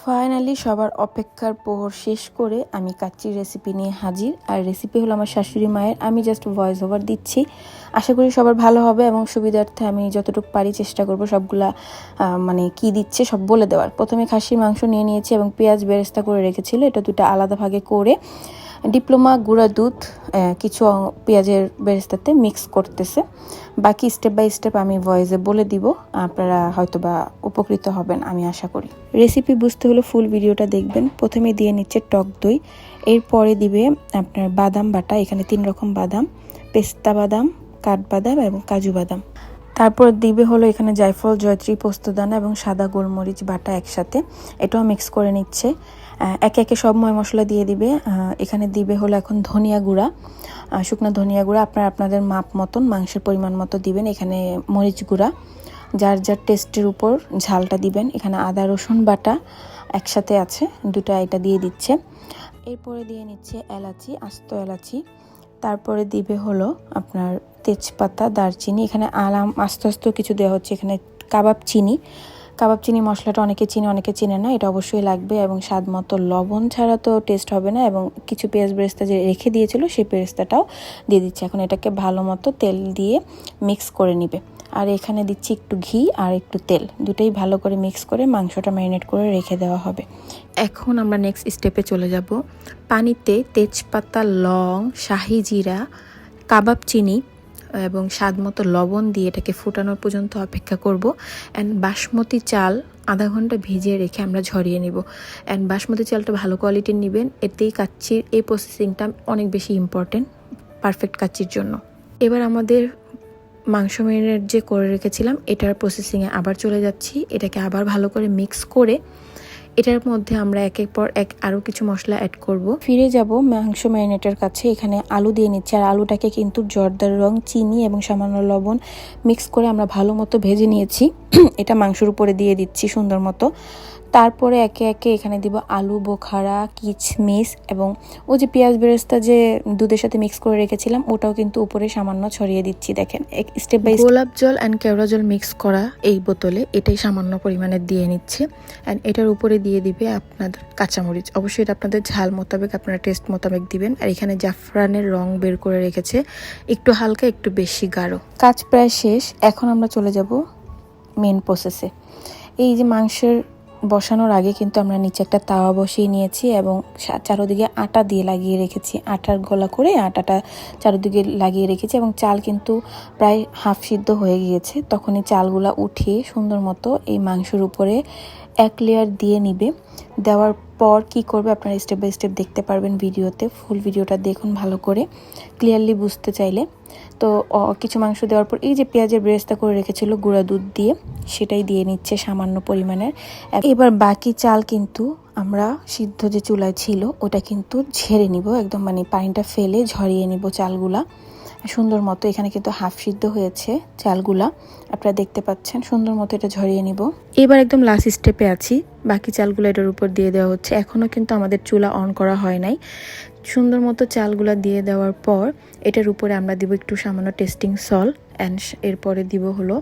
Finally সবার অপেক্ষার প্রহর শেষ করে আমি কাচ্চির রেসিপি নিয়ে হাজির। আর রেসিপি হলো আমার শাশুড়ি মায়ের, আমি জাস্ট ভয়েস ওভার দিচ্ছি। আশা করি সবার ভালো হবে এবং সুবিধার্থে আমি যতটুকু পারি চেষ্টা করব সবগুলা কি দিচ্ছে সব বলে দেওয়ার। প্রথমে খাসির মাংস নিয়ে নিয়েছি এবং পেঁয়াজ বেরেস্তা করে রেখেছিল, এটা দুটো আলাদা ভাগে করে ডিপ্লোমা গুঁড়া দুধ কিছু পেঁয়াজের বেরেস্তাতে মিক্স করতেছে। বাকি স্টেপ বাই স্টেপ আমি ভয়েসে বলে দিব, আপনারা হয়তো বা উপকৃত হবেন আমি আশা করি। রেসিপি বুঝতে হলে ফুল ভিডিওটা দেখবেন। প্রথমে দিয়ে নিচ্ছে টক দই, এরপরে দিবে আপনার বাদাম বাটা, এখানে 3 রকম বাদাম, পেস্তা বাদাম, কাঠবাদাম এবং কাজু বাদাম। তারপর দিবে হলো এখানে জায়ফল, জয়ত্রী, পোস্তদানা এবং সাদা গোলমরিচ বাটা একসাথে, এটাও মিক্স করে নিচ্ছে। একে একে সব ময় মশলা দিয়ে দিবে। এখানে দিবে হলো এখন ধনিয়া গুঁড়া, শুকনো ধনিয়া গুঁড়া আপনাদের মাপ মতন, মাংসের পরিমাণ মতো দিবেন। এখানে মরিচ গুঁড়া যার যার টেস্টের উপর ঝালটা দিবেন। এখানে আদা রসুন বাটা একসাথে আছে, দুটো এটা দিয়ে দিচ্ছে। এরপরে দিয়ে নিচ্ছে এলাচি, আস্ত এলাচি। তারপরে দিবে হলো আপনার তেজপাতা, দারচিনি, এখানে আলাম আস্তে আস্তে কিছু দেওয়া হচ্ছে। এখানে কাবাব চিনি মশলাটা অনেকে চিনে অনেকে চিনে না, এটা অবশ্যই লাগবে। এবং স্বাদ মতো লবণ ছাড়া তো টেস্ট হবে না। এবং কিছু পেঁয়াজ বেরেস্তা যে রেখে দিয়েছিল সেই বেরেস্তাটাও দিয়ে দিচ্ছে। এখন এটাকে ভালো মতো তেল দিয়ে মিক্স করে নিবে। আর এখানে দিচ্ছি একটু ঘি আর একটু তেল, দুটোই ভালো করে মিক্স করে মাংসটা ম্যারিনেট করে রেখে দেওয়া হবে। এখন আমরা নেক্সট স্টেপে চলে যাব। পানিতে তেজপাতা, লং, শাহি জিরা, কাবাব চিনি এবং স্বাদ মতো লবণ দিয়ে এটাকে ফুটানোর পর্যন্ত অপেক্ষা করব। অ্যান্ড বাসমতি চাল আধা ঘন্টা ভিজিয়ে রেখে আমরা ঝরিয়ে নিব। অ্যান্ড বাসমতি চালটা ভালো কোয়ালিটির নেবেন, এতেই কাচ্চির এই প্রসেসিংটা অনেক বেশি ইম্পর্টেন্ট পারফেক্ট কাচ্চির জন্য। এবার আমাদের মাংস ম্যারিনেট যে করে রেখেছিলাম এটার প্রসেসিংয়ে আবার চলে যাচ্ছি। এটাকে আবার ভালো করে মিক্স করে এটার মধ্যে আমরা একের পর এক আরও কিছু মশলা অ্যাড করব। ফিরে যাব মাংস ম্যারিনেটের কাছে। এখানে আলু দিয়ে নিচ্ছি, আর আলুটাকে কিন্তু জর্দার রং, চিনি এবং সামান্য লবণ মিক্স করে আমরা ভালো মতো ভেজে নিয়েছি। এটা মাংসের উপরে দিয়ে দিচ্ছি সুন্দর মতো। তারপরে একে একে এখানে দিব আলু বোখারা, কিচমিচ এবং ওই যে পেঁয়াজ বেরেস্তা যে দুধের সাথে মিক্স করে রেখেছিলাম ওটাও কিন্তু উপরে সামান্য ছড়িয়ে দিচ্ছি। দেখেন স্টেপ বাই গোলাপ জল অ্যান্ড কেওড়া জল মিক্স করা এই বোতলে, এটাই সামান্য পরিমাণে দিয়ে নিচ্ছে। অ্যান্ড এটার উপরে দিয়ে দিবে আপনাদের কাঁচামরিচ, অবশ্যই এটা আপনাদের ঝাল মোতাবেক আপনারা টেস্ট মোতাবেক দিবেন। আর এখানে জাফরানের রং বের করে রেখেছে, একটু হালকা একটু বেশি গাঢ়। কাজ প্রায় শেষ, এখন আমরা চলে যাব মেন প্রসেসে। এই যে মাংসের বসানোর আগে কিন্তু আমরা নিচে একটা তাওয়া বসিয়ে নিয়েছি এবং চারোদিকে আটা দিয়ে লাগিয়ে রেখেছি। আটার গোলা করে আটাটা চারোদিকে লাগিয়ে রেখেছি এবং চাল কিন্তু প্রায় হাফ সিদ্ধ হয়ে গিয়েছে। তখনই চালগুলা উঠিয়ে সুন্দর মতো এই মাংসের উপরে এক লেয়ার দিয়ে নিবে। দেওয়ার পর কি করবে আপনারা স্টেপ বাই স্টেপ দেখতে পারবেন ভিডিওতে। ফুল ভিডিওটা দেখুন ভালো করে ক্লিয়ারলি বুঝতে চাইলে। তো কিছু মাংস দেওয়ার পর এই যে পেঁয়াজের বেরেস্তা করে রেখেছিল গুঁড়া দুধ দিয়ে, সেটাই দিয়ে নিচ্ছে সামান্য পরিমাণের। এবার বাকি চাল কিন্তু আমরা সিদ্ধ যে চুলায় ছিল ওটা কিন্তু ঝেড়ে নিব, একদম পানিটা ফেলে ঝরিয়ে নিব চালগুলা সুন্দর মতো। এখানে কিন্তু হাফ সিদ্ধ হয়েছে চালগুলা, আপনারা দেখতে পাচ্ছেন সুন্দর মতো এটা ঝরিয়ে নিব। এবার একদম লাস্ট স্টেপে আছি, বাকি চালগুলো এটার উপর দিয়ে দেওয়া হচ্ছে। এখনও কিন্তু আমাদের চুলা অন করা হয় নাই। সুন্দর মতো চালগুলা দিয়ে দেওয়ার পর এটার উপরে আমরা দিব একটু সামান্য টেস্টিং সল্ট অ্যান্ড এরপরে দিব হলো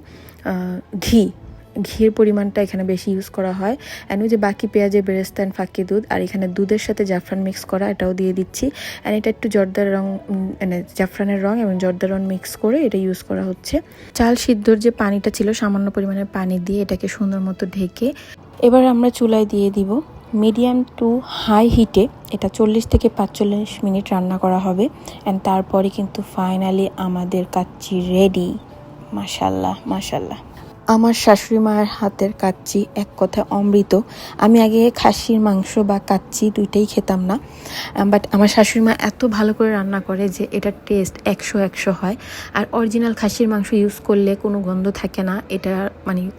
ঘির পরিমাণটা এখানে বেশি ইউজ করা হয়। অ্যান্ড ওই যে বাকি পেঁয়াজের বেরেস্তা অ্যান্ড ফাঁকি দুধ আর এখানে দুধের সাথে জাফরান মিক্স করা এটাও দিয়ে দিচ্ছি। অ্যান্ড এটা একটু জর্দার রং জাফরানের রং এবং জর্দার রং মিক্স করে এটা ইউজ করা হচ্ছে। চাল সিদ্ধর যে পানিটা ছিল সামান্য পরিমাণের পানি দিয়ে এটাকে সুন্দর মতো ঢেকে এবার আমরা চুলায় দিয়ে দিব মিডিয়াম টু হাই হিটে। এটা 40 থেকে 45 মিনিট রান্না করা হবে। অ্যান্ড তারপরে কিন্তু ফাইনালি আমাদের কাচ্চি রেডি। মাশাল্লাহ মাশাল্লাহ, আমার শাশুড়ি মায়ের হাতের কাচ্চি এক কথায় অমৃত। আমি আগে খাসির মাংস বা কাচ্চি দুইটাই খেতাম না, বাট আমার শাশুড়ি মা এত ভালো করে রান্না করে যে এটার টেস্ট 100 হয়। আর অরিজিনাল খাসির মাংস ইউজ করলে কোনো গন্ধ থাকে না, এটা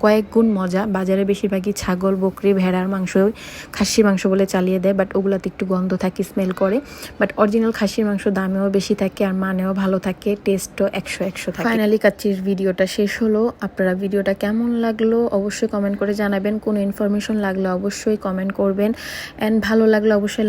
কয়েক গুণ মজা। বাজারে বেশিরভাগই ছাগল, বকরি, ভেড়ার মাংস খাসির মাংস বলে চালিয়ে দেয়, বাট ওগুলোতে একটু গন্ধ থাকে, স্মেল করে। বাট অরিজিনাল খাসির মাংস দামেও বেশি থাকে আর মানেও ভালো থাকে, টেস্টও 100 থাকে। ফাইনালি কাচ্চির ভিডিওটা শেষ হলো। আপনারা ভিডিওটা কেমন লাগলো অবশ্যই কমেন্ট করে জানাবেন। কোনো ইনফরমেশন লাগলে অবশ্যই কমেন্ট করবেন। অ্যান্ড ভালো লাগলে অবশ্যই